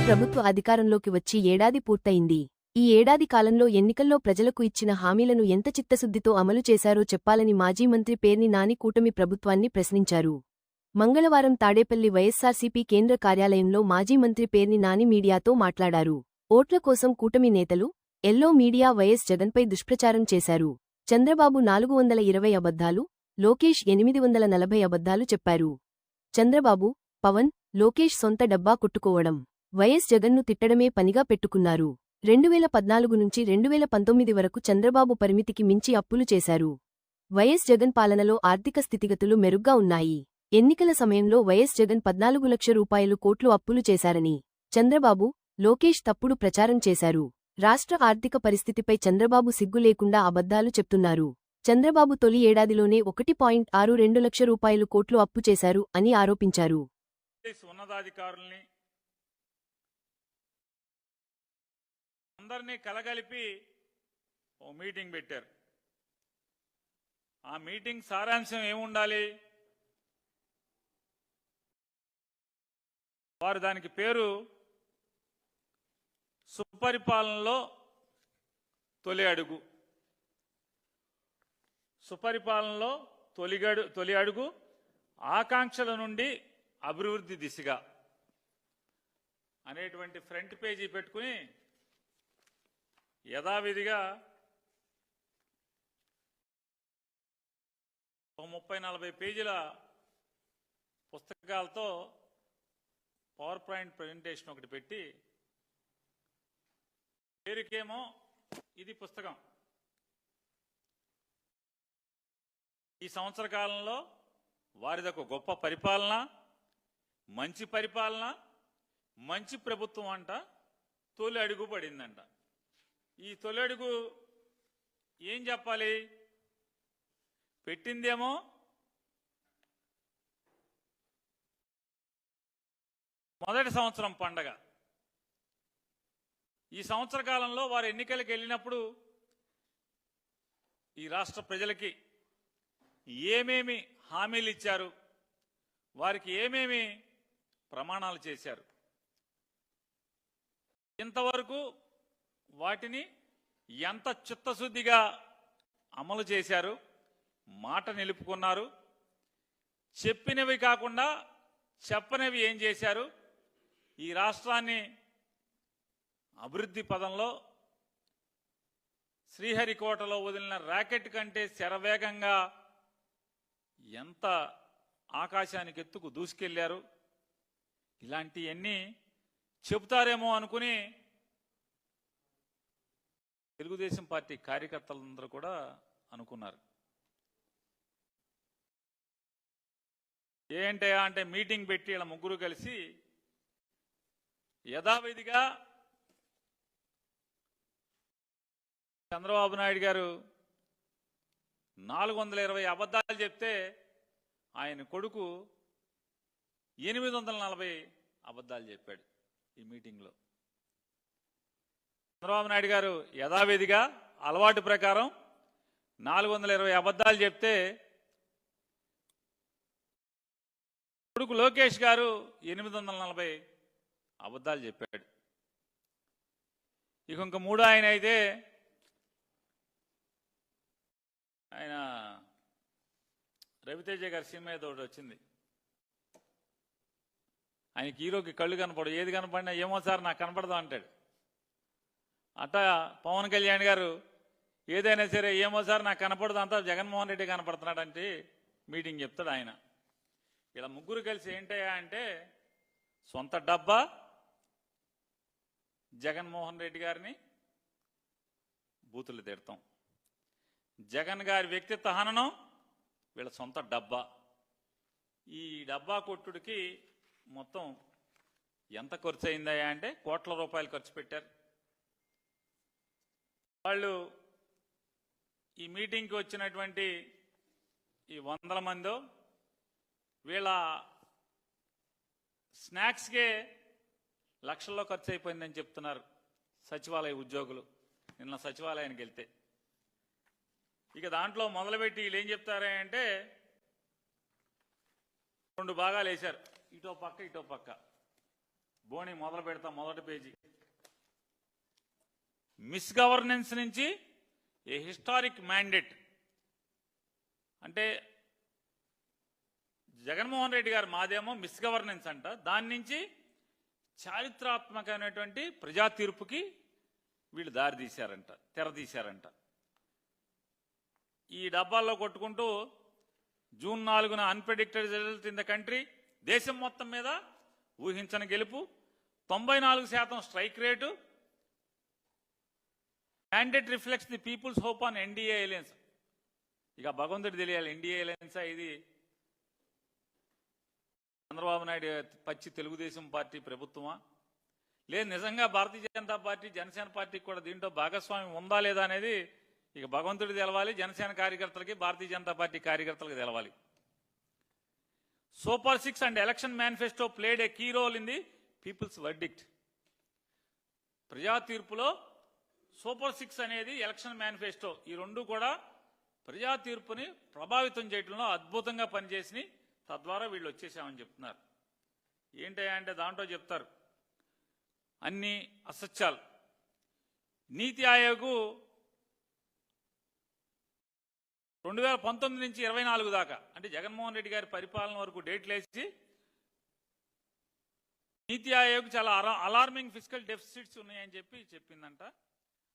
ప్రభుత్వ అధికారంలోకి వచ్చి ఏడాది పూర్తయింది. ఈ ఏడాది కాలంలో ఎన్నికల్లో ప్రజలకు ఇచ్చిన హామీలను ఎంత చిత్తశుద్ధితో అమలు చేశారో చెప్పాలని మాజీ మంత్రి పేర్ని నాని కూటమి ప్రభుత్వాన్ని ప్రశ్నించారు. మంగళవారం తాడేపల్లి వైఎస్సార్సీపీ కేంద్ర కార్యాలయంలో మాజీ మంత్రి పేర్ని నాని మీడియాతో మాట్లాడారు. ఓట్ల కోసం కూటమి నేతలు, ఎల్లో మీడియా వైఎస్ జగన్పై దుష్ప్రచారం చేశారు. చంద్రబాబు 420 అబద్ధాలు, లోకేష్ 840 అబద్ధాలు చెప్పారు. చంద్రబాబు, పవన్, లోకేష్ సొంత డబ్బా కొట్టుకోవడం, వైఎస్ జగన్ను తిట్టడమే పనిగా పెట్టుకున్నారు. 2014 నుంచి 2019 వరకు చంద్రబాబు పరిమితికి మించి అప్పులు చేశారు. వైఎస్ జగన్ పాలనలో ఆర్థిక స్థితిగతులు మెరుగ్గా ఉన్నాయి. ఎన్నికల సమయంలో వైఎస్ జగన్ 14 లక్షల రూపాయలు కోట్లు అప్పులు చేశారని చంద్రబాబు, లోకేష్ తప్పుడు ప్రచారం చేశారు. రాష్ట్ర ఆర్థిక పరిస్థితిపై చంద్రబాబు సిగ్గు లేకుండా అబద్ధాలు చెప్తున్నారు. చంద్రబాబు తొలి ఏడాదిలోనే 1.62 లక్షల రూపాయలు కోట్లు అప్పు చేశారు అని ఆరోపించారు. అందరినీ కలగలిపి ఓ మీటింగ్ పెట్టారు. ఆ మీటింగ్ సారాంశం ఏముండాలి? వారు దానికి పేరు సుపరిపాలనలో తొలి అడుగు. సుపరిపాలనలో తొలి అడుగు, ఆకాంక్షల నుండి అభివృద్ధి దిశగా అనేటువంటి ఫ్రంట్ పేజీ పెట్టుకుని యథావిధిగా 30-40 పేజీల పుస్తకాలతో పవర్ పాయింట్ ప్రెజెంటేషన్ ఒకటి పెట్టి, పేరుకేమో ఇది పుస్తకం, ఈ సంవత్సర కాలంలో వారిదొక గొప్ప పరిపాలన, మంచి పరిపాలన, మంచి ప్రభుత్వం అంట తొలి అడుగు పడిందంట. ఈ తొలి అడుగు ఏం చెప్పాలి? పెట్టిందేమో మొదటి సంవత్సరం పండగ. ఈ సంవత్సర కాలంలో వారు ఎన్నికలకు వెళ్ళినప్పుడు ఈ రాష్ట్ర ప్రజలకి ఏమేమి హామీలు ఇచ్చారు, వారికి ఏమేమి ప్రమాణాలు చేశారు, ఇంతవరకు వాటిని ఎంత చిత్తశుద్ధిగా అమలు చేశారు, మాట నిలుపుకున్నారు, చెప్పినవి కాకుండా చెప్పనివి ఏం చేశారు, ఈ రాష్ట్రాన్ని అభివృద్ధి పదంలో శ్రీహరికోటలో వదిలిన రాకెట్ కంటే శరవేగంగా ఎంత ఆకాశానికి ఎత్తుకు దూసుకెళ్లారు, ఇలాంటివన్నీ చెబుతారేమో అనుకుని తెలుగుదేశం పార్టీ కార్యకర్తలందరూ కూడా అనుకున్నారు. ఏంటయా అంటే మీటింగ్ పెట్టి ఇలా ముగ్గురు కలిసి యథావిధిగా చంద్రబాబు నాయుడు గారు 420 అబద్ధాలు చెప్తే ఆయన కొడుకు 840 అబద్ధాలు చెప్పాడు ఈ మీటింగ్లో. చంద్రబాబు నాయుడు గారు యథావిధిగా అలవాటు ప్రకారం 420 అబద్ధాలు చెప్తే కొడుకు లోకేష్ గారు 840 అబద్ధాలు చెప్పాడు. ఇక ఇంక మూడో ఆయన అయితే ఆయన రవితేజ గారి సినిమా ఏదో ఒకటి వచ్చింది, ఆయనకి హీరోకి కళ్ళు కనపడవు, ఏది కనపడినా ఏమో సార్ నాకు కనపడదా అంటాడు. అట్టా పవన్ కళ్యాణ్ గారు ఏదైనా సరే ఏమో సార్ నాకు కనపడదు, అంతా జగన్మోహన్ రెడ్డి కనపడుతున్నాడంటే మీటింగ్ చెప్తాడు ఆయన. ఇలా ముగ్గురు కలిసి ఏంటయ్యా అంటే సొంత డబ్బా, జగన్మోహన్ రెడ్డి గారిని బూతులు తిడతాం, జగన్ గారి వ్యక్తిత్వ హననం వీళ్ళ సొంత డబ్బా. ఈ డబ్బా కొట్టుడికి మొత్తం ఎంత ఖర్చు అయిందయ్యా అంటే కోట్ల రూపాయలు ఖర్చు పెట్టారు. వాళ్ళు ఈ మీటింగ్కి వచ్చినటువంటి ఈ 100 మందో వీళ్ళ స్నాక్స్కే లక్షల్లో ఖర్చు అయిపోయిందని చెప్తున్నారు సచివాలయ ఉద్యోగులు నిన్న సచివాలయానికి వెళ్తే. ఇక దాంట్లో మొదలుపెట్టి వీళ్ళు ఏం చెప్తారంటే రెండు భాగాలు వేశారు, ఇటో పక్క ఇటో పక్క. బోని మొదలు పెడతాం, మొదటి పేజీ. మిస్ గవర్నెన్స్ నుంచి ఏ హిస్టారిక్ మ్యాండేట్ అంటే జగన్మోహన్ రెడ్డి గారు మాదేమో మిస్ గవర్నెన్స్ అంట, దాని నుంచి చారిత్రాత్మకమైనటువంటి ప్రజా తీర్పుకి వీళ్ళు దారి తీశారంట, తెర తీశారంట. ఈ డబ్బాల్లో కొట్టుకుంటూ జూన్ 4న unpredicted result in the country, దేశం మొత్తం మీద ఊహించని గెలుపు, 94% strike rate, mandate reflects the people's hope on NDA alliance. ఇక భగవంతుడు తెలియాలి, ఎన్డీఏ అలయన్సా ఇది చంద్రబాబు నాయుడు పచ్చి తెలుగుదేశం పార్టీ ప్రభుత్వమా, లేదు నిజంగా భారతీయ జనతా పార్టీ జనసేన పార్టీకి కూడా దీంట్లో భాగస్వామ్యం ఉందా లేదా అనేది ఇక భగవంతుడికి తెలవాలి, జనసేన కార్యకర్తలకి భారతీయ జనతా పార్టీ కార్యకర్తలకు తెలవాలి. Super 6 and election manifesto played a key role in the people's verdict. ప్రజా తీర్పులో సూపర్ 6 అనేది ఎలక్షన్ మేనిఫెస్టో, ఈ రెండు కూడా ప్రజా తీర్పుని ప్రభావితం చేయడంలో అద్భుతంగా పనిచేసి తద్వారా వీళ్ళు వచ్చేసామని చెప్తున్నారు. ఏంటయ్యా అంటే దాంట్లో చెప్తారు అన్ని అసత్యాలు. నీతి ఆయోగ్ 2019 నుంచి 24 దాకా అంటే జగన్మోహన్ రెడ్డి గారి పరిపాలన వరకు డేట్లు వేసి నీతి ఆయోగ్ చాలా అలార్మింగ్ ఫిజికల్ డెఫిసిట్స్ ఉన్నాయని చెప్పిందంట.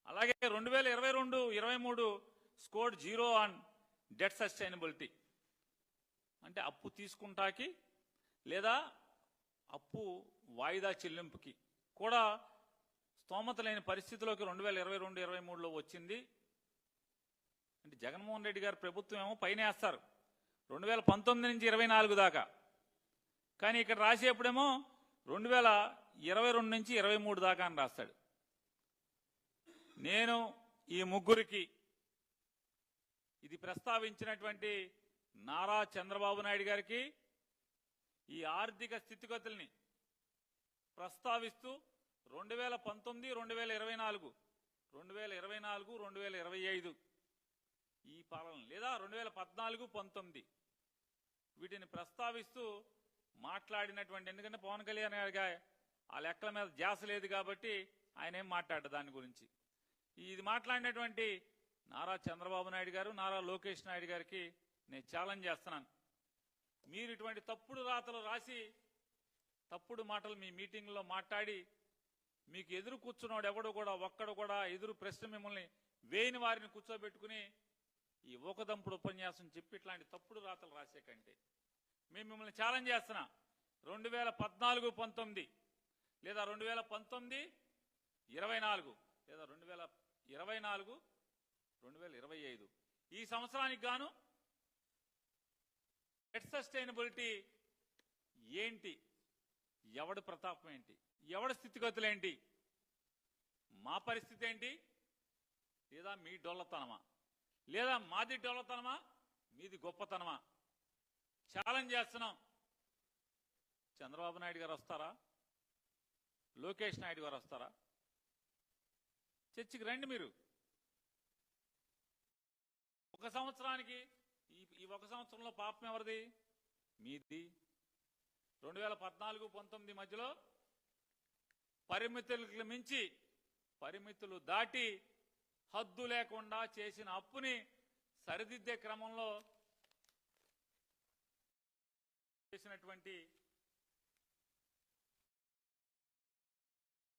అలాగే 2022-23 స్కోర్డ్ 0 ఆన్ డెట్ సస్టైనబిలిటీ, అంటే అప్పు తీసుకుంటాకి లేదా అప్పు వాయిదా చెల్లింపుకి కూడా స్తోమత లేని పరిస్థితిలోకి 2022-23లో వచ్చింది. అంటే జగన్మోహన్ రెడ్డి గారి ప్రభుత్వం ఏమో పైన వేస్తారు 2019 నుంచి 24 దాకా, కానీ ఇక్కడ రాసేప్పుడేమో 2022 నుంచి 23 దాకా అని రాస్తాడు. నేను ఈ ముగ్గురికి ఇది ప్రస్తావించినటువంటి నారా చంద్రబాబు నాయుడు గారికి ఈ ఆర్థిక స్థితిగతుల్ని ప్రస్తావిస్తూ 2019, 2024, 2025 ఈ పాలన లేదా 2014-19 వీటిని ప్రస్తావిస్తూ మాట్లాడినటువంటి, ఎందుకంటే పవన్ కళ్యాణ్ గారికి ఆ లెక్కల మీద ధ్యాస లేదు కాబట్టి ఆయన ఏం మాట్లాడారు దాని గురించి. ఇది మాట్లాడినటువంటి నారా చంద్రబాబు నాయుడు గారు, నారా లోకేష్ నాయుడు గారికి నేను ఛాలెంజ్ చేస్తున్నాను. మీరు ఇటువంటి తప్పుడు రాతలు రాసి తప్పుడు మాటలు మీ మీటింగ్లో మాట్లాడి మీకు ఎదురు కూర్చున్నాడు ఎవడు కూడా ఒక్కడు కూడా ఎదురు ప్రశ్న మిమ్మల్ని వేయని వారిని కూర్చోబెట్టుకుని ఈ ఊకదంపుడు ఉపన్యాసం చెప్పి ఇట్లాంటి తప్పుడు రాతలు రాసే కంటే మేము మిమ్మల్ని ఛాలెంజ్ చేస్తున్నా. 2014-19 లేదా 2019-24 లేదా 2024-2025 ఈ సంవత్సరానికి గాను డెట్ సస్టైనబిలిటీ ఏంటి, ఎవడి ప్రతాపం ఏంటి, ఎవడి స్థితిగతులేంటి, మా పరిస్థితి ఏంటి, లేదా మీ డొల్లతనమా, లేదా మాది డొల్లతనమా, మీది గొప్పతనమా ఛాలెంజ్ చేస్తున్నాం. చంద్రబాబు నాయుడు గారు వస్తారా, లోకేష్ నాయుడు గారు వస్తారా, చర్చకి రండి. మీరు ఒక సంవత్సరానికి ఈ ఒక సంవత్సరంలో పాపం ఎవరిది, మీది. 2014-19 మధ్యలో పరిమితులకు మించి పరిమితులు దాటి హద్దు లేకుండా చేసిన అప్పుని సరిదిద్దే క్రమంలో చేసినటువంటి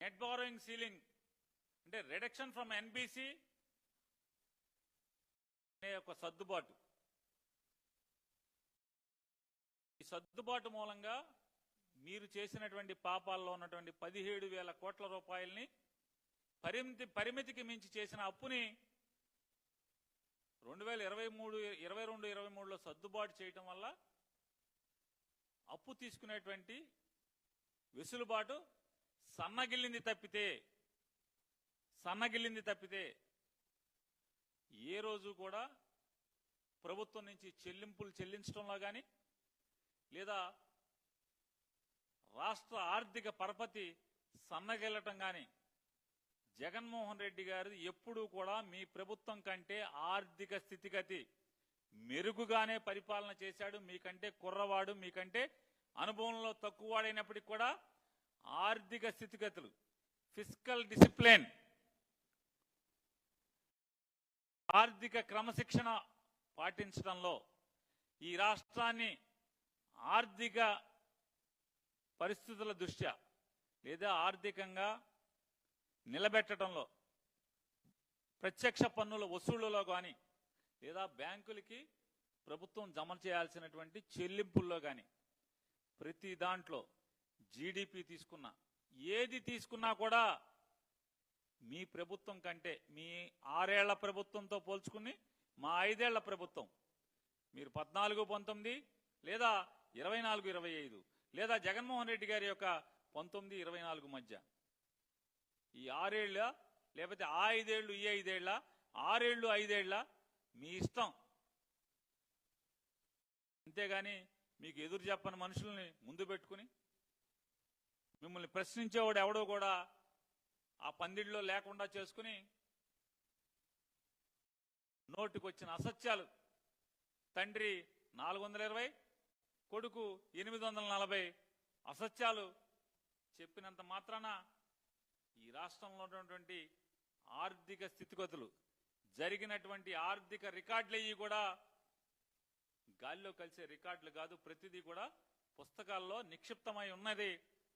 నెట్ బారోయింగ్ సీలింగ్ అంటే రిడక్షన్ ఫ్రమ్ ఎన్బిసి అనే ఒక సర్దుబాటు. ఈ సర్దుబాటు మూలంగా మీరు చేసినటువంటి పాపాల్లో ఉన్నటువంటి 17,000 కోట్ల రూపాయలని పరిమితికి మించి చేసిన అప్పుని 2022-23లో సర్దుబాటు చేయటం వల్ల అప్పు తీసుకునేటువంటి వెసులుబాటు సన్నగిల్లింది తప్పితే ఏ రోజు కూడా ప్రభుత్వం నుంచి చెల్లింపులు చెల్లించడంలో కానీ లేదా రాష్ట్ర ఆర్థిక పరపతి సన్నగిల్లటం కానీ జగన్మోహన్ రెడ్డి గారు ఎప్పుడూ కూడా మీ ప్రభుత్వం కంటే ఆర్థిక స్థితిగతి మెరుగుగానే పరిపాలన చేశాడు. మీకంటే కుర్రవాడు, మీకంటే అనుభవంలో తక్కువవాడైనప్పటికీ కూడా ఆర్థిక స్థితిగతులు, ఫిస్కల్ డిసిప్లిన్, ఆర్థిక క్రమశిక్షణ పాటించడంలో ఈ రాష్ట్రాన్ని ఆర్థిక పరిస్థితుల దృష్ట్యా లేదా ఆర్థికంగా నిలబెట్టడంలో, ప్రత్యక్ష పన్నుల వసూళ్లలో కానీ లేదా బ్యాంకులకి ప్రభుత్వం జమ చేయాల్సినటువంటి చెల్లింపుల్లో కానీ ప్రతి దాంట్లో జీడిపి తీసుకున్నా, ఏది తీసుకున్నా కూడా మీ ప్రభుత్వం కంటే, మీ 6 ఏళ్ల ప్రభుత్వంతో పోల్చుకుని మా 5 ఏళ్ల ప్రభుత్వం, మీరు 14-19 లేదా 24-25 లేదా జగన్మోహన్ రెడ్డి గారి యొక్క 19-24 మధ్య ఈ 6 ఏళ్ళ, లేకపోతే ఆ 5 ఏళ్ళు ఈ 5 ఏళ్ళ, 6 ఏళ్ళు 5 ఏళ్ళ మీ ఇష్టం. అంతేగాని మీకు ఎదురు చెప్పని మనుషుల్ని ముందు పెట్టుకుని మిమ్మల్ని ప్రశ్నించేవాడు ఎవడో కూడా ఆ పందిడిలో లేకుండా చేసుకుని నోటికొచ్చిన అసత్యాలు, తండ్రి 420, కొడుకు 840 అసత్యాలు చెప్పినంత మాత్రాన ఈ రాష్ట్రంలో ఉన్నటువంటి ఆర్థిక స్థితిగతులు, జరిగినటువంటి ఆర్థిక రికార్డులయ్యి కూడా గాలిలో కలిసే రికార్డులు కాదు. ప్రతిదీ కూడా పుస్తకాల్లో నిక్షిప్తమై ఉన్నది.